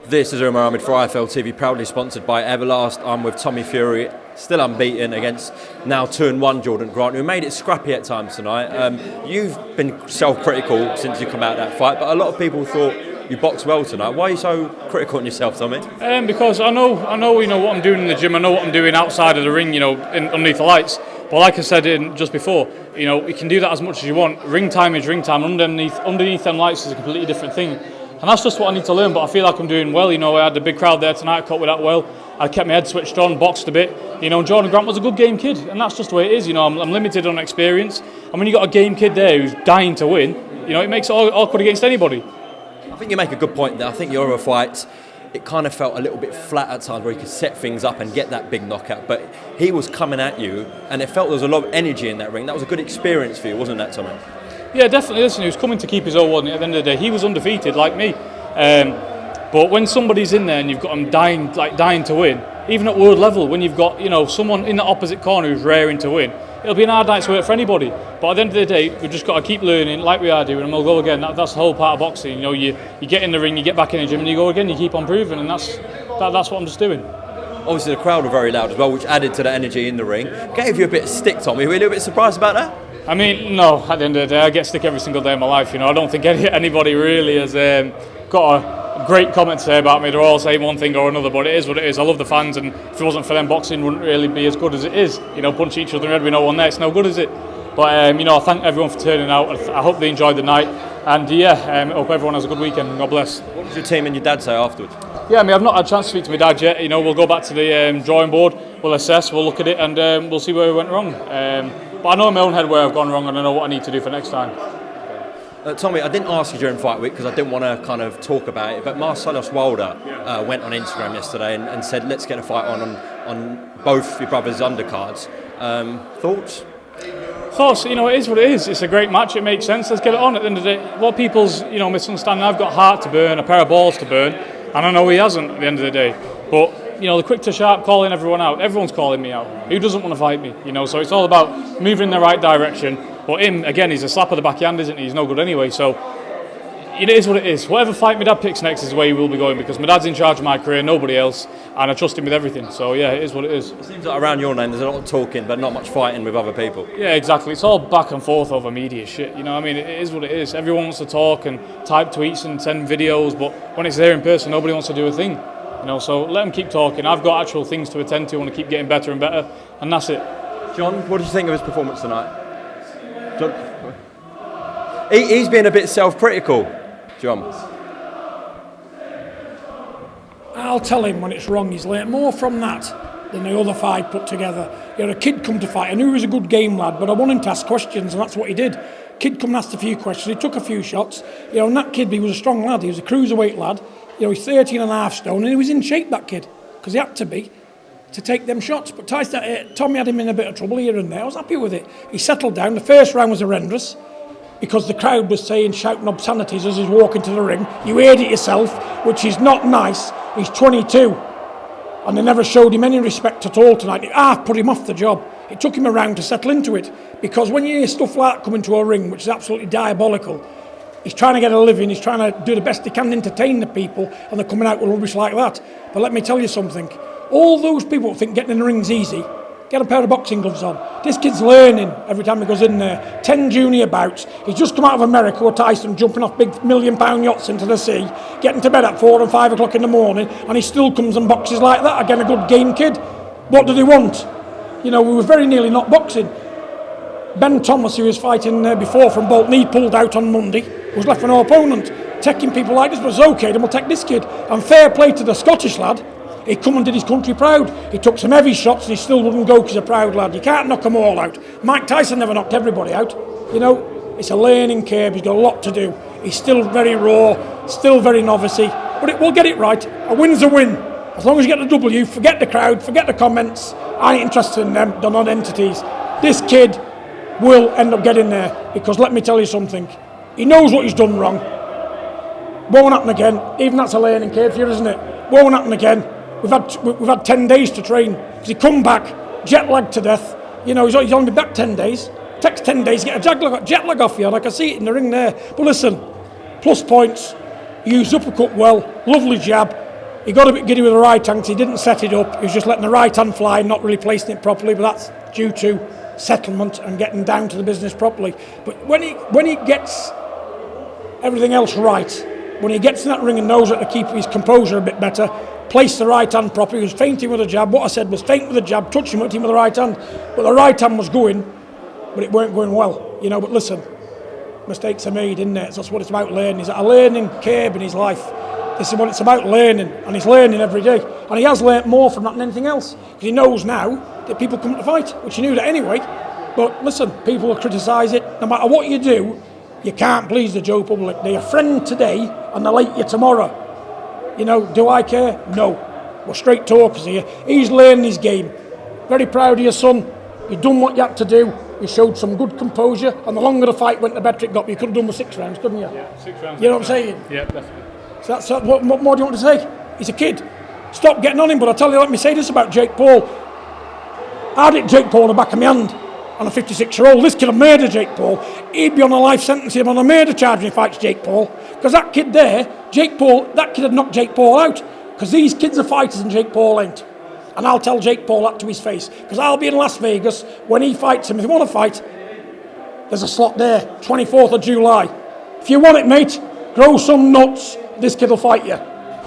This is Umar Ahmed for IFL TV, proudly sponsored by Everlast. I'm with Tommy Fury, still unbeaten against now 2-1 Jordan Grant, who made it scrappy at times tonight. You've been self-critical since you come out of that fight, but a lot of people thought you boxed well tonight. Why are you so critical on yourself, Tommy? Because I know, what I'm doing in the gym. I know what I'm doing outside of the ring, underneath the lights. But like I said just before, you can do that as much as you want. Ring time is ring time. Underneath them lights is a completely different thing. And that's just what I need to learn, but I feel like I'm doing well. I had a big crowd there tonight, I caught with that well. I kept my head switched on, boxed a bit. And Jordan Grant was a good game kid, and that's just the way it is. I'm limited on experience. And when you've got a game kid there who's dying to win, it makes it awkward against anybody. I think you make a good point there. I think your other fights, it kind of felt a little bit flat at times where he could set things up and get that big knockout. But he was coming at you, and it felt there was a lot of energy in that ring. That was a good experience for you, wasn't that, Tommy? Yeah, definitely. Listen, he was coming to keep his own, wasn't he? At the end of the day, he was undefeated like me. But when somebody's in there and you've got them dying to win, even at world level, when you've got someone in the opposite corner who's raring to win, it'll be an hard night's work for anybody. But at the end of the day, we've just got to keep learning like we are doing, and we'll go again. That's the whole part of boxing. You get in the ring, you get back in the gym, and you go again. You keep on proving, and that's what I'm just doing. Obviously, the crowd were very loud as well, which added to the energy in the ring. Gave you a bit of stick, Tommy. Were you a little bit surprised about that? I mean, no. At the end of the day, I get stick every single day of my life. I don't think anybody really has got a great comment to say about me. They're all saying one thing or another, but it is what it is. I love the fans, and if it wasn't for them, boxing wouldn't really be as good as it is. Punch each other in the head with no one there, it's no good, is it? But I thank everyone for turning out. I hope they enjoyed the night, and I hope everyone has a good weekend. God bless. What did your team and your dad say afterwards? Yeah, I've not had a chance to speak to my dad yet. We'll go back to the drawing board. We'll assess. We'll look at it, and we'll see where we went wrong. But I know in my own head where I've gone wrong, and I know what I need to do for next time. Tommy, I didn't ask you during fight week because I didn't want to kind of talk about it, but Marcellus Wilder went on Instagram yesterday and said, let's get a fight on both your brothers' undercards. Thoughts? Thoughts, it is what it is. It's a great match, it makes sense, let's get it on. At the end of the day, what people's misunderstanding, I've got heart to burn, a pair of balls to burn, and I know he hasn't at the end of the day. But the quick to sharp, calling everyone out. Everyone's calling me out. Who doesn't want to fight me? So it's all about moving in the right direction. But him, again, he's a slap of the backhand, isn't he? He's no good anyway. So it is what it is. Whatever fight my dad picks next is the way he will be going, because my dad's in charge of my career, nobody else, and I trust him with everything. So yeah, it is what it is. It seems like around your name there's a lot of talking, but not much fighting with other people. Yeah, exactly. It's all back and forth over media shit. It is what it is. Everyone wants to talk and type tweets and send videos, but when it's there in person, nobody wants to do a thing. So let them keep talking. I've got actual things to attend to. I want to keep getting better and better, and that's it. John, what did you think of his performance tonight? John, he's been a bit self-critical, John. I'll tell him when it's wrong. He's learnt more from that than the other fight put together. He had a kid come to fight. I knew he was a good game lad, but I wanted him to ask questions, and that's what he did. Kid come and asked a few questions. He took a few shots. And that kid, he was a strong lad. He was a cruiserweight lad. He's 13 and a half stone, and he was in shape, that kid, because he had to be, to take them shots. But Tommy had him in a bit of trouble here and there. I was happy with it. He settled down. The first round was horrendous, because the crowd was shouting obscenities as he's walking to the ring. You heard it yourself, which is not nice. He's 22, and they never showed him any respect at all tonight. It put him off the job. It took him a round to settle into it, because when you hear stuff like that coming to a ring, which is absolutely diabolical, he's trying to get a living, he's trying to do the best he can to entertain the people, and they're coming out with rubbish like that. But let me tell you something, all those people think getting in the ring's easy, get a pair of boxing gloves on. This kid's learning every time he goes in there. 10 junior bouts, he's just come out of America with Tyson, jumping off big £1 million yachts into the sea, getting to bed at 4 and 5 o'clock in the morning, and he still comes and boxes like that. Again, a good game kid. What do they want? We were very nearly not boxing. Ben Thomas, who was fighting before from Bolton, he pulled out on Monday, was left with no opponent. Taking people like this was okay, then we'll take this kid. And fair play to the Scottish lad, he come and did his country proud. He took some heavy shots and he still wouldn't go because he's a proud lad. You can't knock them all out. Mike Tyson never knocked everybody out. It's a learning curve, he's got a lot to do. He's still very raw, still very novice-y, but we'll get it right. A win's a win. As long as you get the W, forget the crowd, forget the comments. I ain't interested in them, they're not entities. This kid will end up getting there, because let me tell you something, he knows what he's done wrong. Won't happen again. Even that's a learning curve for you, isn't it? Won't happen again. We've had 10 days to train, because he come back jet lagged to death. He's only been back 10 days. Takes 10 days to get a jet lag off you, and I can see it in the ring there. But listen, plus points. He used uppercut well, lovely jab. He got a bit giddy with the right hand 'cause he didn't set it up. He was just letting the right hand fly and not really placing it properly, but that's due to settlement and getting down to the business properly. But when he gets everything else right, when he gets in that ring and knows how to keep his composure a bit better, place the right hand properly, he was feinting with a jab. What I said was feint with a jab, touching him with the right hand, but the right hand was going, but it weren't going well, you know. But listen, mistakes are made, isn't it? So that's what it's about, learning. He's at a learning curve in his life. This is what it's about, learning, and he's learning every day. And he has learnt more from that than anything else, because he knows now that people come to fight, which he knew that anyway. But listen, people will criticise it. No matter what you do, you can't please the Joe public. They're your friend today, and they'll hate you tomorrow. You know, do I care? No. We're straight talkers here. He's learning his game. Very proud of your son. You've done what you had to do. You showed some good composure, and the longer the fight went, the better it got. You could have done with 6 rounds, couldn't you? Yeah, 6 rounds. You know what I'm saying? Yeah, definitely. So that's what more do you want to say? He's a kid. Stop getting on him. But I tell you, let me say this about Jake Paul. I hit Jake Paul in the back of my hand on a 56-year-old. This kid will murder Jake Paul. He'd be on a life sentence him on a murder charge when he fights Jake Paul. Because that kid there, Jake Paul, that kid had knocked Jake Paul out. Because these kids are fighters and Jake Paul ain't. And I'll tell Jake Paul that to his face. Because I'll be in Las Vegas when he fights him. If you want to fight, there's a slot there, 24th of July. If you want it, mate, grow some nuts. This kid will fight you.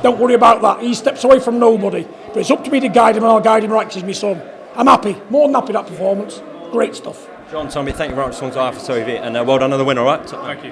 Don't worry about that. He steps away from nobody. But it's up to me to guide him, and I'll guide him right because he's my son. I'm happy. More than happy with that performance. Great stuff. John, Tommy, thank you very much for coming to IFL TV, and well done on the win, all right? Thank you.